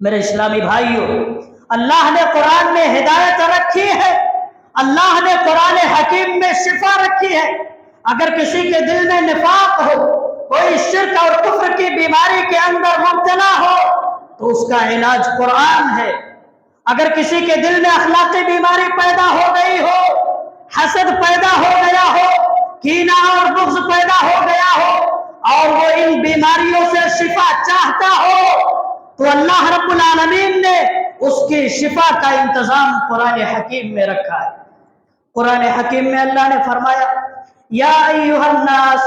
میرے اسلامی بھائیوں، اللہ نے قرآن میں ہدایت رکھی ہے، اللہ نے قرآن حکیم میں شفا رکھی ہے۔ اگر کسی کے دل میں نفاق ہو، کوئی شرک اور کفر کی بیماری کے اندر مبتلا ہو، تو اس کا علاج قرآن ہے۔ اگر کسی کے دل میں اخلاقی بیماری پیدا ہو گئی ہو، حسد پیدا ہو گیا ہو، کینہ اور بغض پیدا ہو گیا ہو، اور وہ ان بیماریوں سے شفا چاہتا ہو، تو اللہ رب العالمین نے اس کی شفا کا انتظام قرآن حکیم میں رکھا ہے۔ قرآن حکیم میں اللہ نے فرمایا، یا ایھا الناس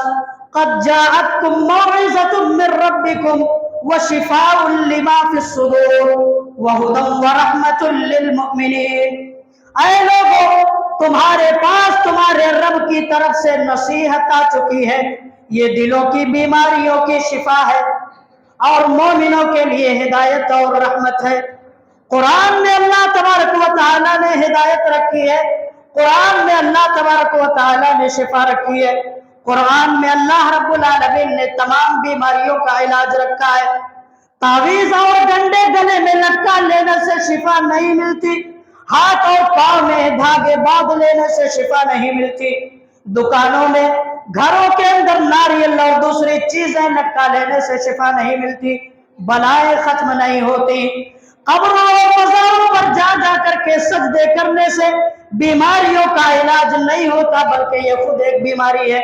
قد جاءتکم موعظۃ من ربکم وشفاء لما فی الصدور وہدی ورحمۃ للمؤمنین۔ اے لوگوں، تمہارے پاس تمہارے رب کی طرف سے نصیحت آ چکی ہے، یہ دلوں کی بیماریوں کی شفا ہے اور مومنوں کے لیے ہدایت اور رحمت ہے۔ قرآن میں اللہ تبارک و تعالیٰ نے ہدایت رکھی ہے، قرآن میں اللہ تبارک و تعالیٰ نے شفا رکھی ہے، قرآن میں اللہ رب العالمین نے تمام بیماریوں کا علاج رکھا ہے۔ تعویذ اور ڈنڈے گلے میں لٹکا لینے سے شفا نہیں ملتی، ہاتھ اور پاؤں میں دھاگے باندھ لینے سے شفا نہیں ملتی، دکانوں میں، گھروں کے اندر ناریل اور دوسری چیزیں لٹکا لینے سے شفا نہیں ملتی، بلائیں ختم نہیں ہوتی، قبروں اور مزاروں پر جا جا کر کے سجدے کرنے سے بیماریوں کا علاج نہیں ہوتا، بلکہ یہ خود ایک بیماری ہے۔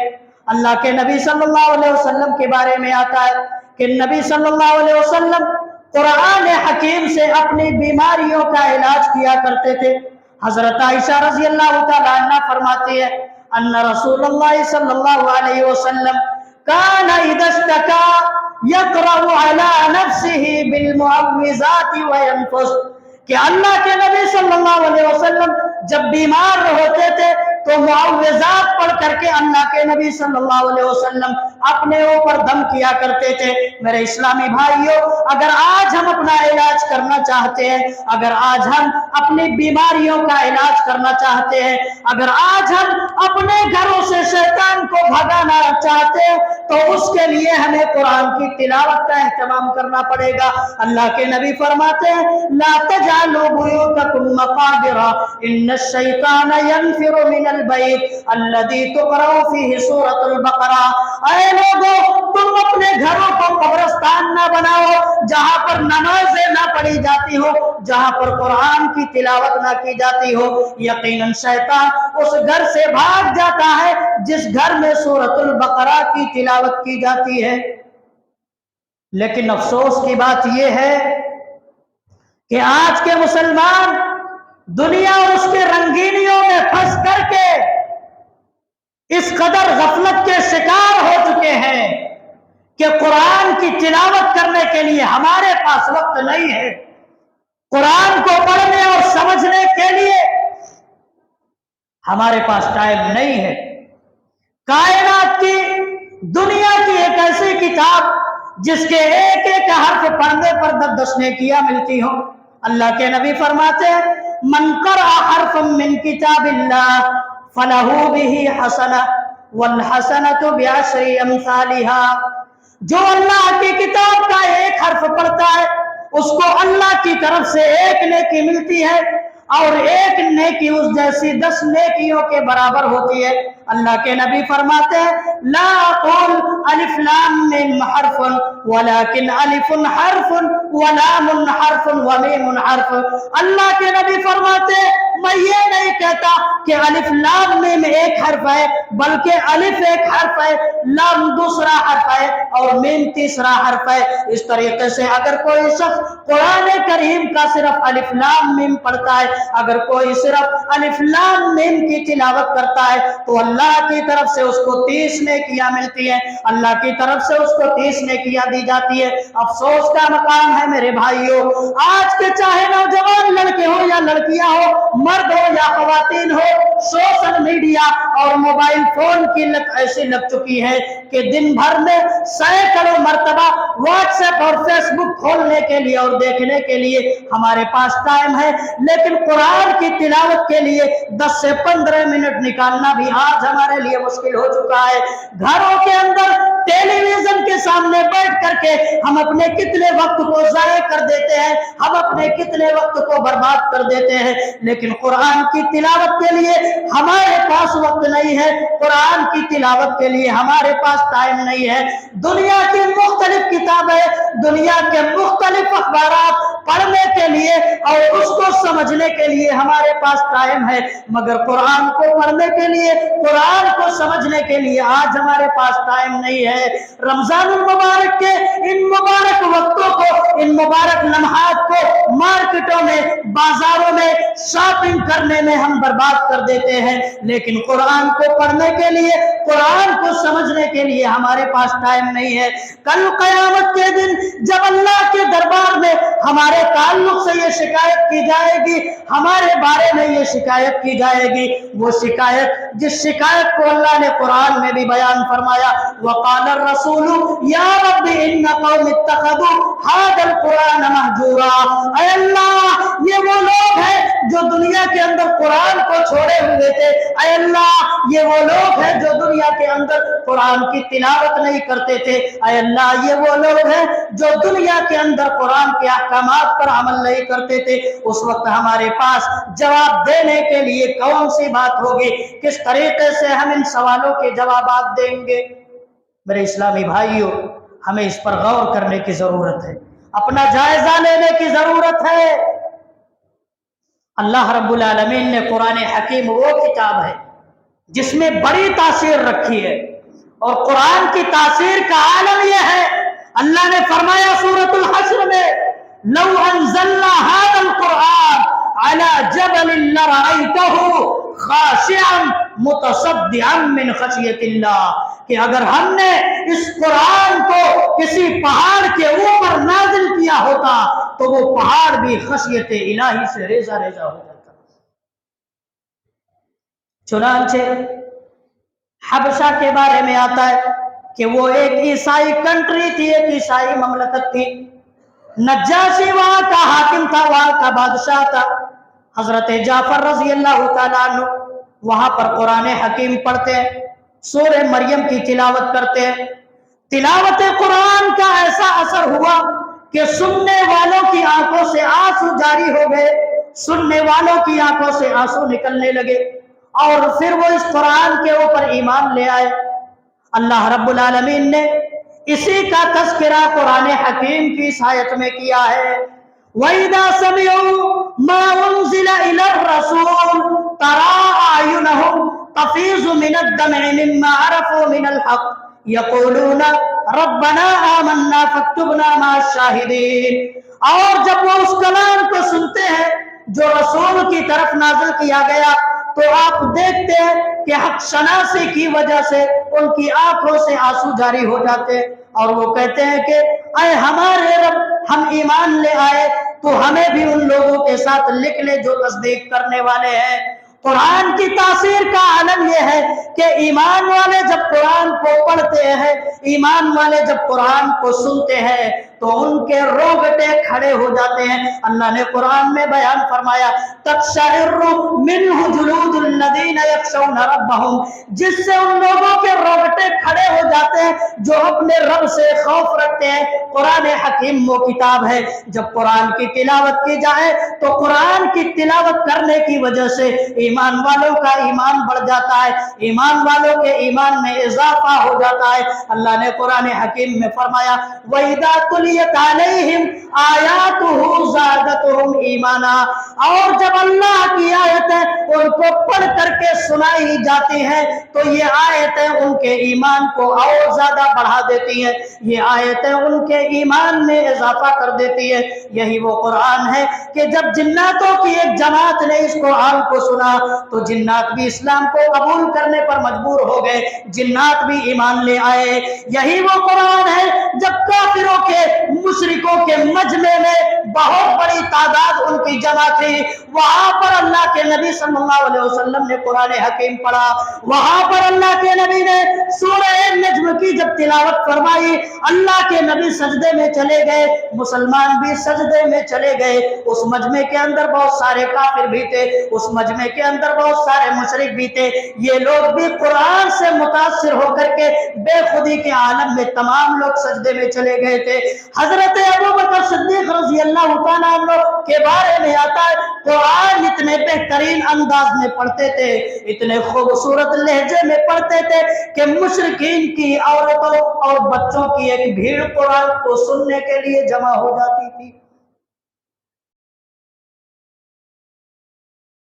اللہ کے نبی صلی اللہ علیہ وسلم کے بارے میں آتا ہے کہ نبی صلی اللہ علیہ وسلم قرآن حکیم سے اپنی بیماریوں کا علاج کیا کرتے تھے۔ حضرت عائشہ رضی اللہ تعالیٰ عنہ فرماتی ہے، ان رسول اللہ صلی اللہ علیہ وسلم کان اذا اشتکا یقرأ علی نفسہ بالمعوذات وینفس، کہ اللہ کے نبی صلی اللہ علیہ وسلم جب بیمار ہوتے تھے تو معوذات پڑھ کر کے اللہ کے نبی صلی اللہ علیہ وسلم اپنے اوپر دم کیا کرتے تھے۔ میرے اسلامی بھائیوں، اگر آج ہم اپنا علاج کرنا چاہتے ہیں، اگر آج ہم اپنی بیماریوں کا علاج کرنا چاہتے ہیں، اگر آج ہم اپنے گھروں سے شیطان کو بھگانا چاہتے ہیں، تو اس کے لیے ہمیں قرآن کی تلاوت کا اہتمام کرنا پڑے گا۔ اللہ کے نبی فرماتے ہیں، لا تجعلوا بیوتکم مقابر ان الشیطان ینفر من البیت الذی تقرأ فیہ سورۃ البقرہ۔ اے لوگوں، تم اپنے گھروں کو قبرستان نہ بناؤ جہاں پر نمازیں نہ پڑھی جاتی ہو، جہاں پر قرآن کی تلاوت نہ کی جاتی ہو۔ یقیناً شیطان اس گھر سے بھاگ جاتا ہے جس گھر میں سورۃ البقرہ کی تلاوت کی جاتی ہے۔ لیکن افسوس کی بات یہ ہے کہ آج کے مسلمان دنیا اور اس کے رنگینیوں میں پھنس کر کے اس قدر غفلت کے شکار ہو چکے ہیں کہ قرآن کی تلاوت کرنے کے لیے ہمارے پاس وقت نہیں ہے، قرآن کو پڑھنے اور سمجھنے کے لیے ہمارے پاس ٹائم نہیں ہے۔ کائنات کی، دنیا کی ایک ایسی کتاب جس کے ایک ایک حرف پڑھنے پر 10 نیکیاں ملتی ہوں۔ اللہ کے نبی فرماتے ہیں، من قرأ حرفا من کتاب اللہ فلہ بہ حسنہ والحسنۃ بعشر امثالها۔ جو اللہ کی کتاب کا ایک حرف پڑھتا ہے اس کو اللہ کی طرف سے ایک نیکی ملتی ہے، اور ایک نیکی اس جیسی 10 نیکیوں کے برابر ہوتی ہے۔ اللہ کے نبی فرماتے ہیں، لا اقول الف لام میم حرف ولکن الف حرف ولام حرف ومیم حرف۔ اللہ کے نبی فرماتے ہیں، میں یہ نہیں کہتا کہ الف لام میم ایک حرف ہے، بلکہ الف ایک حرف ہے، لام دوسرا حرف ہے اور میم تیسرا حرف ہے۔ اس طریقے سے اگر کوئی شخص قرآن کریم کا صرف الف لام میم پڑھتا ہے، اگر کوئی صرف الف لام میم کی تلاوت کرتا ہے، تو اللہ کی طرف سے اس کو 30 نیکیاں ملتی ہیں، اللہ کی طرف سے اس کو 30 نیکیاں دی جاتی ہے۔ افسوس کا مقام ہے میرے بھائیوں، آج کے چاہے نوجوان لڑکے ہو یا لڑکیاں ہو، مرد ہو یا خواتین ہو، سوشل میڈیا اور موبائل فون کی لت ایسی لگ چکی ہے کہ دن بھر میں سینکڑوں مرتبہ واٹس ایپ اور فیس بک کھولنے کے لیے اور دیکھنے کے لیے ہمارے پاس ٹائم ہے، لیکن قرآن کی تلاوت کے لیے 10 سے 15 منٹ نکالنا بھی آج हमारे लिए मुश्किल हो चुका है। घरों के अंदर टेलीविजन के सामने बैठ करके हम अपने कितने वक्त को जाया कर देते हैं, हम अपने कितने वक्त को बर्बाद कर देते हैं, लेकिन कुरान की तिलावत के लिए हमारे पास वक्त नहीं है, कुरान की तिलावत के लिए हमारे पास टाइम नहीं है। दुनिया की मुख्तलिफ किताबें, दुनिया के मुख्तलिफ अखबारात पढ़ने के लिए और उसको समझने के लिए हमारे पास टाइम है, मगर कुरान को पढ़ने के लिए, कुरान को समझने के लिए आज हमारे पास टाइम नहीं है। रमजानुल मुबारक के इन मुबारक वक्तों को, इन मुबारक लम्हात को मार्केटों में, बाजारों में शॉपिंग करने में हम बर्बाद कर देते हैं, लेकिन कुरान को पढ़ने के लिए, कुरान को समझने के लिए हमारे पास टाइम नहीं है। कल क़यामत के दिन जब अल्लाह के दरबार में हमारे ताल्लुक से ये शिकायत की जाएगी, हमारे बारे में ये शिकायत की जाएगी, वो शिकायत, जिस शिकायत को अल्लाह ने कुरान में भी बयान फरमाया, वक़ाल रसूलु या रब्बी इन्ना कौमी इत्तखज़ू हाज़ल कुरान महजूरा। ऐ अल्लाह, ये वो लोग हैं जो दुनिया के अंदर कुरान को छोड़े हुए थे। ऐ अल्लाह, ये वो लोग हैं जो दुनिया के अंदर कुरान की तिलावत नहीं करते थे। ऐ अल्लाह, ये वो लोग हैं जो दुनिया के अंदर कुरान के अहकामात पर अमल नहीं करते थे। उस वक्त हमारे पास जवाब देने के लिए कौन सी बात होगी? किस तरीके से हम इन सवालों के जवाब देंगे? मेरे इस्लामी भाइयों, हमें इस पर गौर करने की जरूरत है, अपना जायजा लेने की जरूरत है। अल्लाह रब्बुल आलमीन ने कुरान हकीम वो किताब है जिसमें बड़ी तासीर रखी है, और कुरान की तासीर का आलम यह है, अल्लाह ने फरमाया सूरतुल हश्र में, लौ अंज़लना हाज़ल कुरान अला जबलिन लरअयतहु खाशिअन मुतसद्दिअन मिन खशियतिल्लाह, कि अगर हमने इस कुरान को किसी पहाड़ के ऊपर नाजिल किया होता तो वो पहाड़ भी खशियत इलाही से रेजा रेजा हो जाता। चुनांचे हबशा के बारे में आता है कि वो एक ईसाई कंट्री थी, एक ईसाई ममलकत थी। नज्जाशी वहां का हाकिम था, वहां का बादशाह था। हजरत जाफर रजी अल्लाह तआला अन्हु वहां पर कुरान हकीम पढ़ते हैं, सूरह मरियम की तिलावत करते हैं। तिलावत कुरान का ऐसा असर हुआ कि सुनने वालों की आंखों से आंसू जारी हो गए, सुनने वालों की आंखों से आंसू निकलने लगे, और फिर वो इस कुरान के ऊपर ईमान ले आए। अल्लाह रब्बुल आलमीन ने इसी का तज़किरा कुरान हकीम की आयत में किया है। वइदा समिउ मा उनज़िला इलर रसूल तरा अयुनहुम तफीज़ु मिनद दम'i मिम्मा अरफू मिनल हक़ यक़ूलूना रब्बना आमन्ना फक्तुबना मा'अश शाहिदीन। और जब वो उस कलाम को सुनते हैं जो रसूल की तरफ नाज़िल किया गया, तो आप देखते हैं कि हक शनासी की वजह से उनकी आंखों से आंसू जारी हो जाते हैं, और वो कहते हैं कि अय हमारे रब, हम ईमान ले आए तो हमें भी उन लोगों के साथ लिख ले जो तस्दीक करने वाले हैं। कुरान की तासीर का आलम यह है कि ईमान वाले जब कुरान को पढ़ते हैं, ईमान वाले जब कुरान को सुनते हैं, तो उनके रोंगटे खड़े हो जाते हैं। अल्लाह ने कुरान में बयान फरमाया, तक़शइर्रु मिन्हु जुलूदुल लज़ीना यख़शौना रब्बहुम, जिससे उन लोगों के रोंगटे खड़े हो जाते हैं जो अपने रब से खौफ रखते हैं। कुरान हकीम वो किताब है, जब कुरान की तिलावत की जाए तो कुरान की तिलावत करने की वजह से ईमान वालों का ईमान बढ़ जाता है, ईमान वालों के ईमान में इजाफा हो जाता है। अल्लाह ने कुरान हकीम में फरमाया, वइदा तुलियत अलैहिम आयातुहु ज़ादतहुम ईमाना, और जब अल्लाह की आयतें उनको पढ़ करके सुनाई जाती हैं तो ये आयतें उनके ईमान को और ज्यादा बढ़ा देती हैं, ये आयतें उनके ईमान में इजाफा कर देती है। यही वो कुरान है कि जब जिन्नातों की एक जमात ने इस कुरान को सुना तो जिन्नात भी इस्लाम को कबूल करने पर मजबूर हो गए, जिन्नात भी ईमान ले आए। यही वो कुरान है जब काफिरों के, मुशरिकों के मजमे में बहुत बड़ी तादाद उनकी जमा थी, वहां पर अल्लाह के नबी सल्लल्लाहु अलैहि वसल्लम ने कुरान हकीम पढ़ा। वहां पर अल्लाह के नबी ने सूरह नज्म की जब तिलावत फरमाई, अल्लाह के नबी सजदे में चले गए, मुसलमान भी सजदे में चले गए। उस मजमे के अंदर बहुत सारे काफिर भी थे, उस मजमे के अंदर बहुत सारे मुशरिक भी थे। ये लोग भी कुरान से मुतासिर होकर के बेखुदी के आलम में तमाम लोग सजदे में चले गए थे। हजरत अबू बकर सिद्दीक रज़ी अल्लाह तआला अन्हु के बारे में आता है, कुरान इतने बेहतरीन अंदाज में पढ़ते थे, इतने खूबसूरत लहजे में पढ़ते थे कि मुशरिकीन की औरतों और बच्चों की एक भीड़ कुरान को सुनने के लिए जमा हो जाती थी।